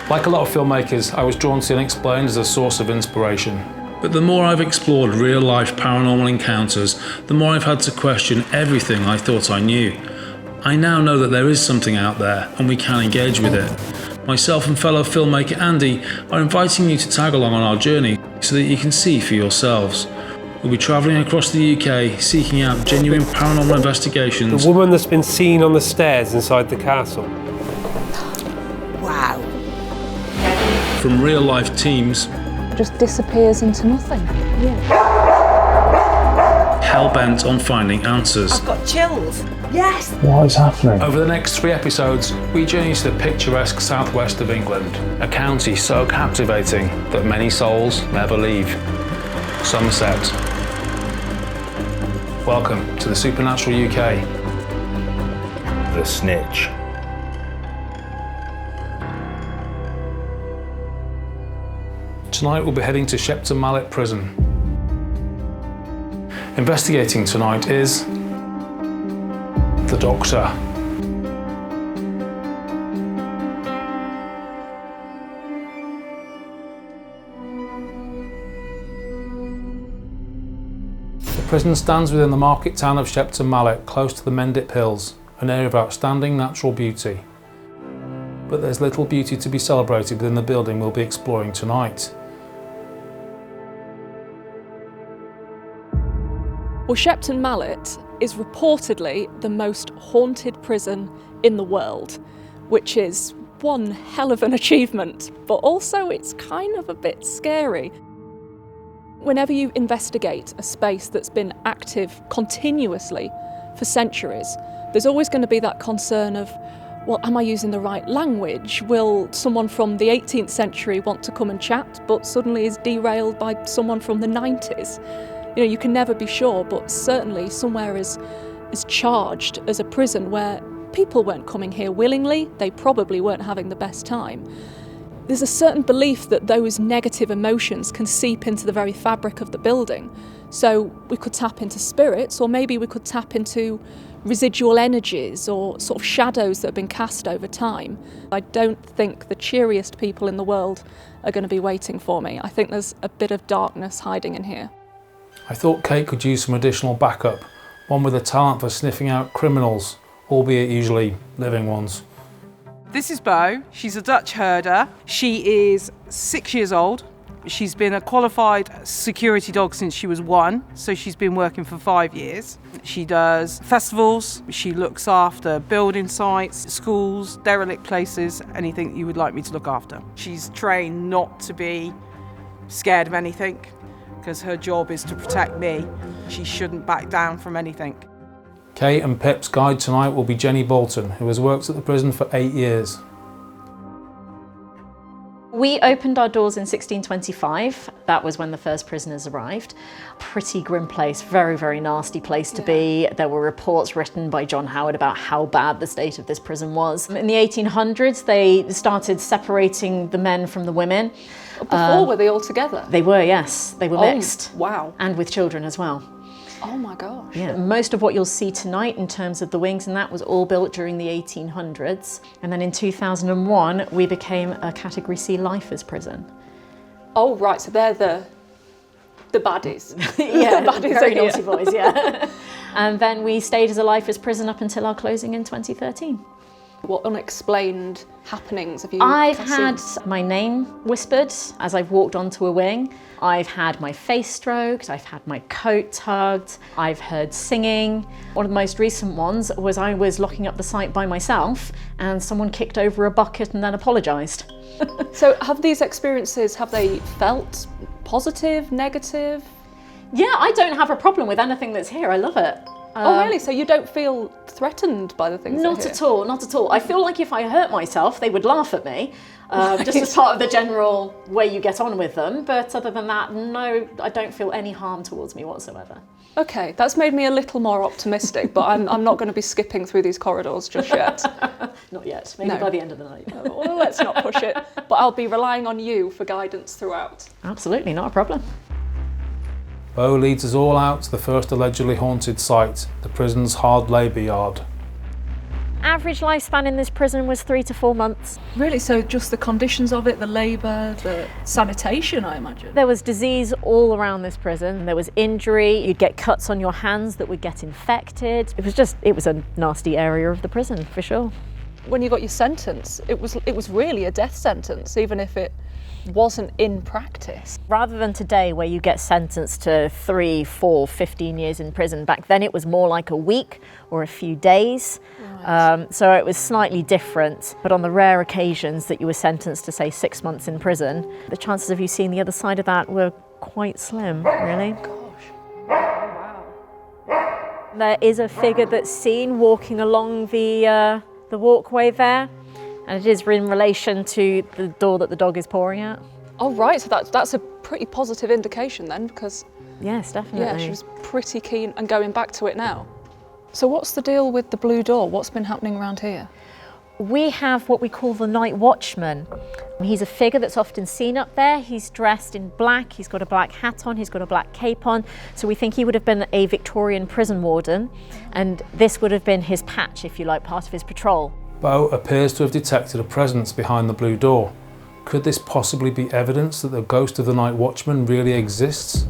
Like a lot of filmmakers, I was drawn to the unexplained as a source of inspiration. But the more I've explored real-life paranormal encounters, the more I've had to question everything I thought I knew. I now know that there is something out there, and we can engage with it. Myself and fellow filmmaker Andy are inviting you to tag along on our journey so that you can see for yourselves. We'll be travelling across the UK, seeking out genuine paranormal investigations. The woman that's been seen on the stairs inside the castle. Wow. From real-life teams. Just disappears into nothing. Yeah. Hell-bent on finding answers. I've got chills. Yes. What is happening? Over the next 3 episodes, we journey to the picturesque southwest of England, a county so captivating that many souls never leave. Somerset. Welcome to the Supernatural UK. The Snitch. Tonight we'll be heading to Shepton Mallet Prison. Investigating tonight is the Doctor. The prison stands within the market town of Shepton Mallet, close to the Mendip Hills, an area of outstanding natural beauty. But there's little beauty to be celebrated within the building we'll be exploring tonight. Well, Shepton Mallet is reportedly the most haunted prison in the world, which is one hell of an achievement, but also it's kind of a bit scary. Whenever you investigate a space that's been active continuously for centuries, there's always going to be that concern of, well, am I using the right language? Will someone from the 18th century want to come and chat, but suddenly is derailed by someone from the 90s? You know, you can never be sure, but certainly somewhere as charged as a prison where people weren't coming here willingly, they probably weren't having the best time. There's a certain belief that those negative emotions can seep into the very fabric of the building. So we could tap into spirits, or maybe we could tap into residual energies or sort of shadows that have been cast over time. I don't think the cheeriest people in the world are going to be waiting for me. I think there's a bit of darkness hiding in here. I thought Kate could use some additional backup, one with a talent for sniffing out criminals, albeit usually living ones. This is Bo. She's a Dutch herder. She is 6 years old. She's been a qualified security dog since she was 1, so she's been working for 5 years. She does festivals, she looks after building sites, schools, derelict places, anything that you would like me to look after. She's trained not to be scared of anything, because her job is to protect me. She shouldn't back down from anything. Kate and Pip's guide tonight will be Jenny Bolton, who has worked at the prison for 8 years. We opened our doors in 1625. That was when the first prisoners arrived. Pretty grim place, very, very nasty place to be. There were reports written by John Howard about how bad the state of this prison was. In the 1800s, they started separating the men from the women. Before, were they all together? They were, yes. They were mixed. Wow. And with children as well. Oh my gosh. Yeah. Most of what you'll see tonight in terms of the wings and that was all built during the 1800s. And then in 2001, we became a Category C lifers prison. Oh right, so they're the baddies. Yeah, the baddies very are naughty boys, yeah. And then we stayed as a lifers prison up until our closing in 2013. What unexplained happenings have you I've seen? had my name whispered as I've walked onto a wing. I've had my face stroked, I've had my coat tugged, I've heard singing. One of the most recent ones was I was locking up the site by myself and someone kicked over a bucket and then apologised. So have these experiences, have they felt positive, negative? Yeah, I don't have a problem with anything that's here, I love it. Oh really? So you don't feel threatened by the things that are Not here? at all, not at all. I feel like if I hurt myself, they would laugh at me, just as part of the general way you get on with them. But other than that, no, I don't feel any harm towards me whatsoever. Okay, that's made me a little more optimistic, but I'm not going to be skipping through these corridors just yet. Not yet, maybe by the end of the night. Well, let's not push it, but I'll be relying on you for guidance throughout. Absolutely, not a problem. Bo leads us all out to the first allegedly haunted site, the prison's hard labour yard. average lifespan in this prison was 3 to 4 months. Really? So just the conditions of it, the labour, the sanitation, I imagine? There was disease all around this prison. There was injury. You'd get cuts on your hands that would get infected. It was a nasty area of the prison, for sure. When you got your sentence, it was really a death sentence, even if it wasn't in practice. Rather than today where you get sentenced to 3, 4, 15 years in prison, back then it was more like a week or a few days. Right. So it was slightly different, but on the rare occasions that you were sentenced to, say, 6 months in prison, the chances of you seeing the other side of that were quite slim, really. Gosh. Wow. There is a figure that's seen walking along the walkway there, and it is in relation to the door that the dog is pawing at. Oh right, so that's a pretty positive indication then, because yes, definitely. Yeah, she was pretty keen and going back to it now. So what's the deal with the blue door? What's been happening around here? We have what we call the night watchman. He's a figure that's often seen up there. He's dressed in black, he's got a black hat on, he's got a black cape on. So we think he would have been a Victorian prison warden, and this would have been his patch, if you like, part of his patrol. Beau appears to have detected a presence behind the blue door. Could this possibly be evidence that the ghost of the night watchman really exists?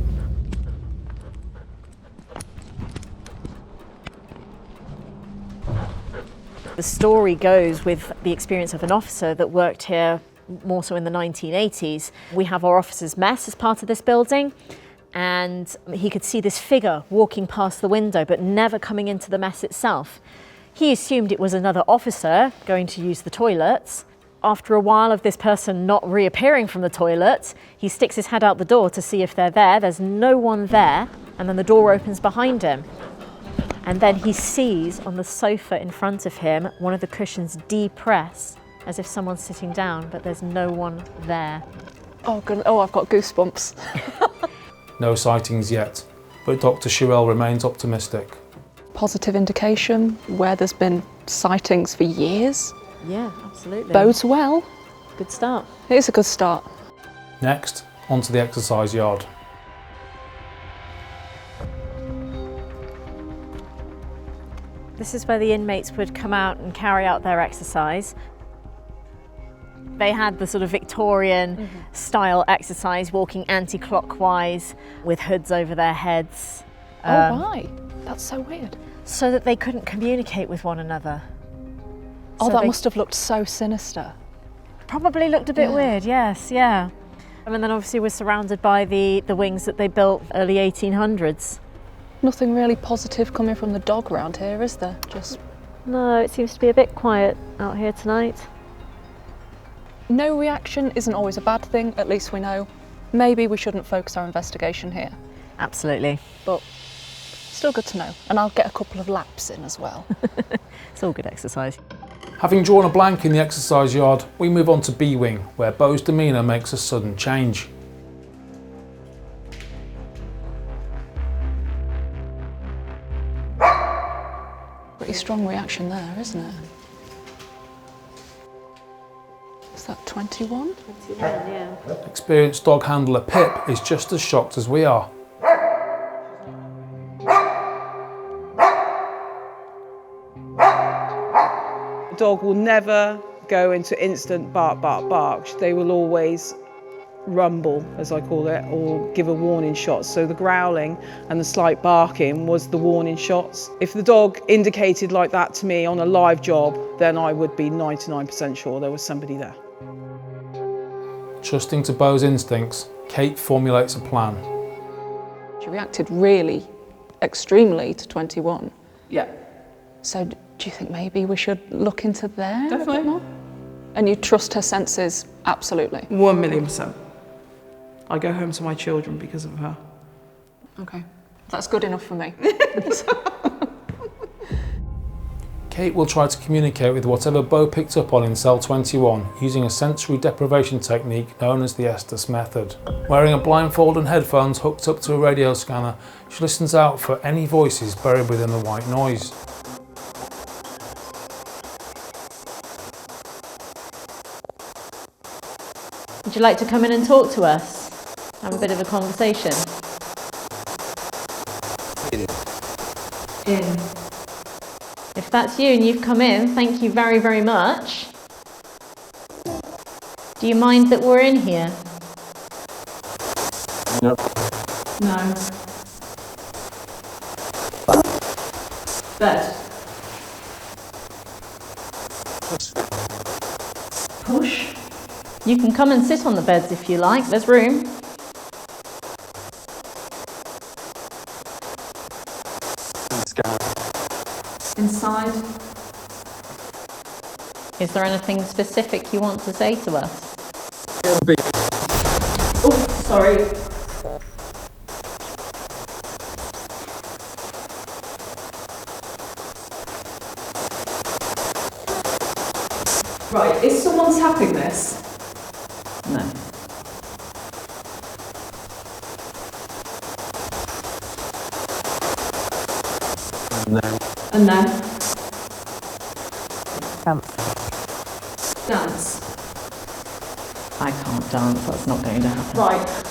The story goes with the experience of an officer that worked here more so in the 1980s. We have our officers' mess as part of this building, and he could see this figure walking past the window but never coming into the mess itself. He assumed it was another officer going to use the toilets. After a while of this person not reappearing from the toilet, he sticks his head out the door to see if they're there. There's no one there, and then the door opens behind him. And then he sees on the sofa in front of him one of the cushions depress, as if someone's sitting down, but there's no one there. Oh, I've got goosebumps. No sightings yet, but Dr. Cherrell remains optimistic. Positive indication where there's been sightings for years. Yeah, absolutely. Bodes well. Good start. It is a good start. Next, onto the exercise yard. This is where the inmates would come out and carry out their exercise. They had the sort of Victorian style exercise, walking anti-clockwise with hoods over their heads. Oh, right. That's so weird. So that they couldn't communicate with one another. Oh, that must have looked so sinister. Probably looked a bit weird, yes, yeah. And then obviously we're surrounded by the wings that they built early 1800s. Nothing really positive coming from the dog around here, is there? No, it seems to be a bit quiet out here tonight. No reaction isn't always a bad thing, at least we know. Maybe we shouldn't focus our investigation here. Absolutely. But still good to know, and I'll get a couple of laps in as well. It's all good exercise. Having drawn a blank in the exercise yard, we move on to B Wing, where Beau's demeanour makes a sudden change. Pretty strong reaction there, isn't it? Is that 21? 21, yeah. Experienced dog handler Pip is just as shocked as we are. The dog will never go into instant bark, bark, bark. They will always rumble, as I call it, or give a warning shot. So the growling and the slight barking was the warning shots. If the dog indicated like that to me on a live job, then I would be 99% sure there was somebody there. Trusting to Beau's instincts, Kate formulates a plan. She reacted really extremely to 21. Yeah. So do you think maybe we should look into there a Definitely. bit more? And you trust her senses? Absolutely. 1,000,000%. I go home to my children because of her. Okay, that's good enough for me. Kate will try to communicate with whatever Beau picked up on in cell 21 using a sensory deprivation technique known as the Estes method. Wearing a blindfold and headphones hooked up to a radio scanner, she listens out for any voices buried within the white noise. Would you like to come in and talk to us? Have a bit of a conversation? In. If that's you and you've come in, thank you very, very much. Do you mind that we're in here? No. No. Bed. Push. You can come and sit on the beds if you like, there's room. Inside. Is there anything specific you want to say to us? Oh, sorry. Right, is someone tapping this? No. And then? Dance. Dance. I can't dance, that's not going to happen. Right.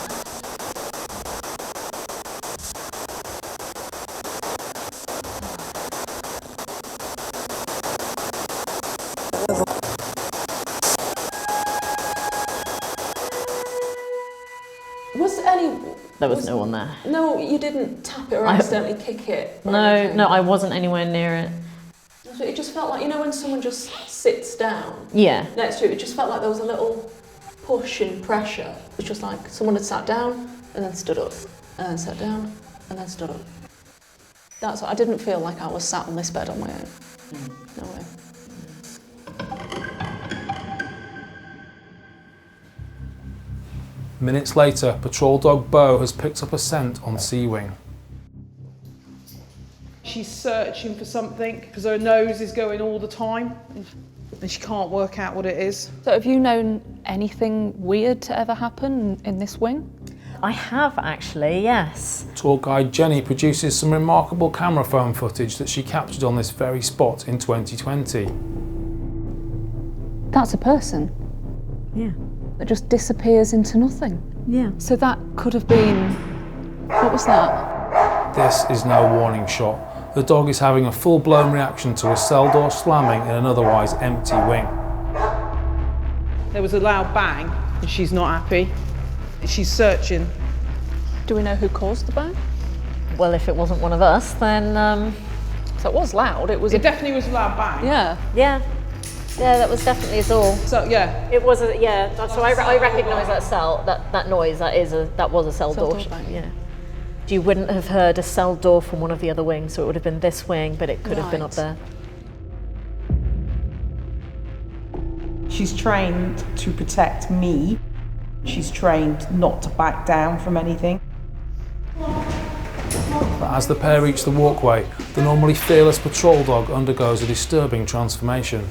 Was any... There was no one there. No, you didn't tap it or I- accidentally kick it? or No, anything? no, I wasn't anywhere near it. It just felt like, you know when someone just sits down Yeah. next to it, it just felt like there was a little push and pressure. It was just like someone had sat down and then stood up, and then sat down and then stood up. That's what, I didn't feel like I was sat on this bed on my own. No way. Minutes later, patrol dog Bo has picked up a scent on C-Wing. She's searching for something because her nose is going all the time and she can't work out what it is. So have you known anything weird to ever happen in this wing? I have actually, yes. Tour guide Jenny produces some remarkable camera phone footage that she captured on this very spot in 2020. That's a person Yeah. that just disappears into nothing. Yeah. So that could have been, what was that? This is no warning shot. The dog is having a full-blown reaction to a cell door slamming in an otherwise empty wing. There was a loud bang and she's not happy. She's searching. Do we know who caused the bang? Well, if it wasn't one of us, then, So it was loud, it was It definitely was a loud bang. yeah. yeah. Yeah, that was definitely us all. So yeah, It was a, yeah, so I recognise that cell, that noise, that was a cell door. door bang. Yeah. You wouldn't have heard a cell door from one of the other wings, so it would have been this wing, but it could have been up Right. there. She's trained to protect me. She's trained not to back down from anything. But as the pair reach the walkway, the normally fearless patrol dog undergoes a disturbing transformation.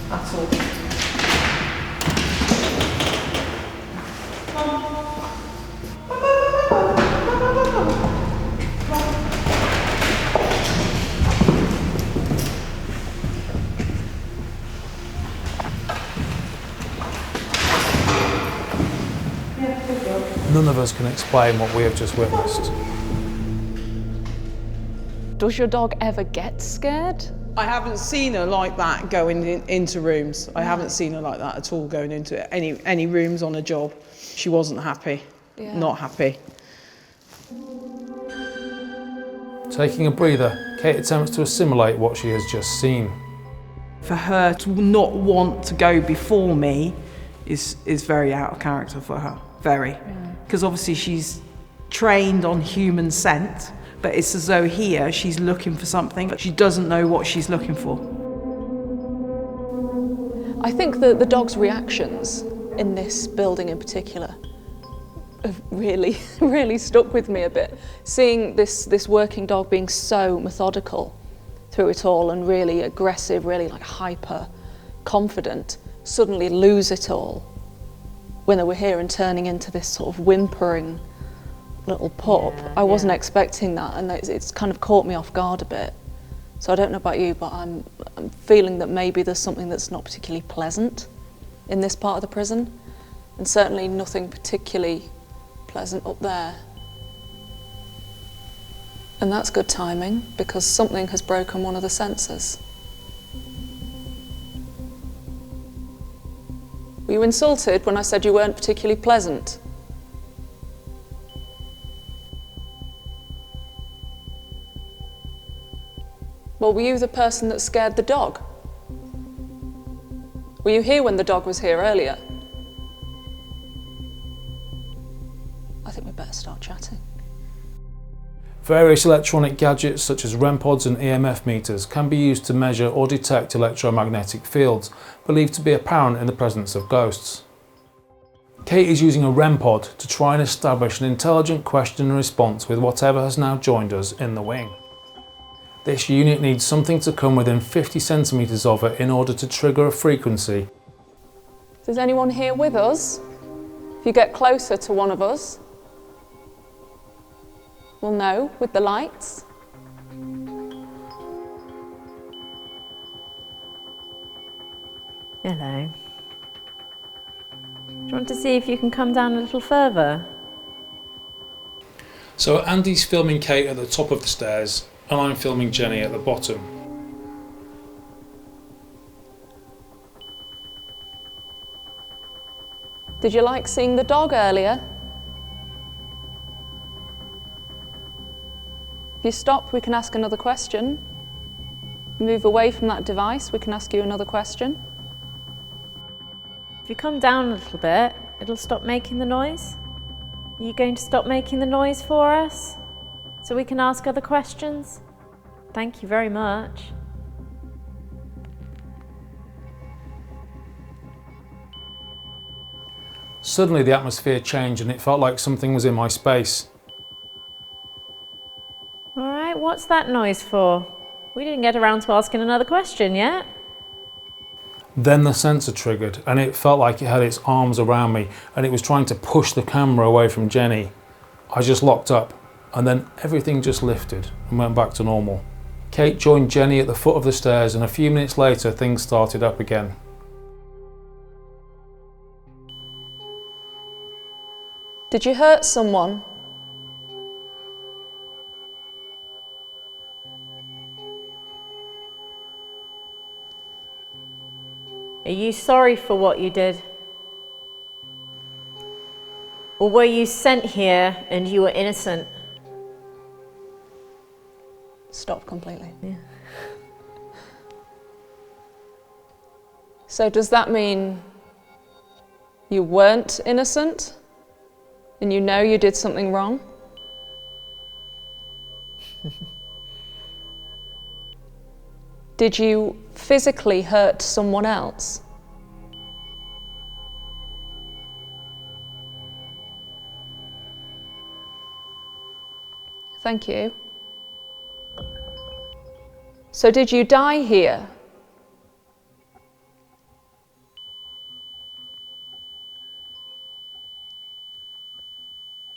that's all. None of us can explain what we have just witnessed. Does your dog ever get scared? I haven't seen her like that going into rooms. I haven't seen her like that at all going into any rooms on a job. She wasn't happy, Yeah. not happy. Taking a breather, Kate attempts to assimilate what she has just seen. For her to not want to go before me is very out of character for her, very. Because obviously she's trained on human scent, but it's as though here she's looking for something, but she doesn't know what she's looking for. I think the dog's reactions in this building in particular have really, really stuck with me a bit. Seeing this working dog being so methodical through it all and really aggressive, really like hyper confident, suddenly lose it all when they were here and turning into this sort of whimpering little pup. Yeah, I wasn't yeah. expecting that, and it's kind of caught me off guard a bit. So I don't know about you, but I'm feeling that maybe there's something that's not particularly pleasant in this part of the prison, and certainly nothing particularly pleasant up there. And that's good timing, because something has broken one of the sensors. Were you insulted when I said you weren't particularly pleasant? Well, were you the person that scared the dog? Were you here when the dog was here earlier? I think we better start chatting. Various electronic gadgets such as REM pods and EMF meters can be used to measure or detect electromagnetic fields believed to be apparent in the presence of ghosts. Kate is using a REM pod to try and establish an intelligent question and response with whatever has now joined us in the wing. This unit needs something to come within 50 centimetres of it in order to trigger a frequency. If there's anyone here with us, if you get closer to one of us, we'll know with the lights. Hello. Do you want to see if you can come down a little further? So Andy's filming Kate at the top of the stairs and I'm filming Jenny at the bottom. Did you like seeing the dog earlier? If you stop, we can ask another question. Move away from that device, we can ask you another question. If you come down a little bit, it'll stop making the noise. Are you going to stop making the noise for us so we can ask other questions? Thank you very much. Suddenly the atmosphere changed and it felt like something was in my space. All right, what's that noise for? We didn't get around to asking another question yet. Then the sensor triggered and it felt like it had its arms around me and it was trying to push the camera away from Jenny. I just locked up and then everything just lifted and went back to normal. Kate joined Jenny at the foot of the stairs and a few minutes later things started up again. Did you hurt someone? Are you sorry for what you did? Or were you sent here and you were innocent? Stop completely. Yeah. So does that mean you weren't innocent? And you know you did something wrong? Did you physically hurt someone else? Thank you. So did you die here?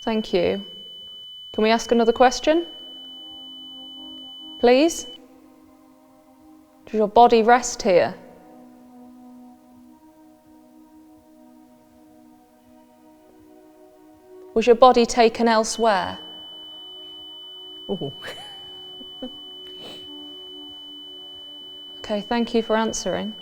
Thank you. Can we ask another question? Please? Does your body rest here? Was your body taken elsewhere? Ooh. Okay, thank you for answering.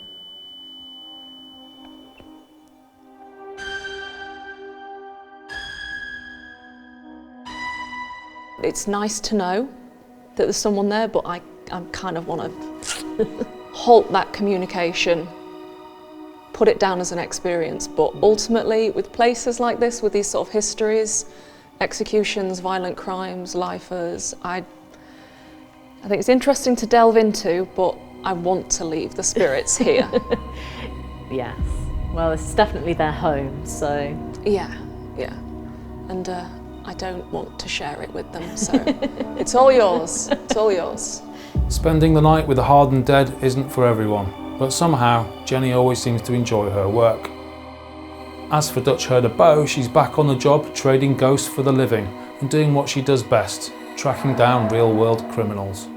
It's nice to know that there's someone there, but I kind of want to halt that communication, put it down as an experience. But ultimately, with places like this, with these sort of histories, executions, violent crimes, lifers, I think it's interesting to delve into, but I want to leave the spirits here. Yes. Well, it's definitely their home, so... Yeah. And I don't want to share it with them, so it's all yours. It's all yours. Spending the night with the hardened dead isn't for everyone, but somehow Jenny always seems to enjoy her work. As for Dutch herder Bo, she's back on the job trading ghosts for the living and doing what she does best, tracking down real-world criminals.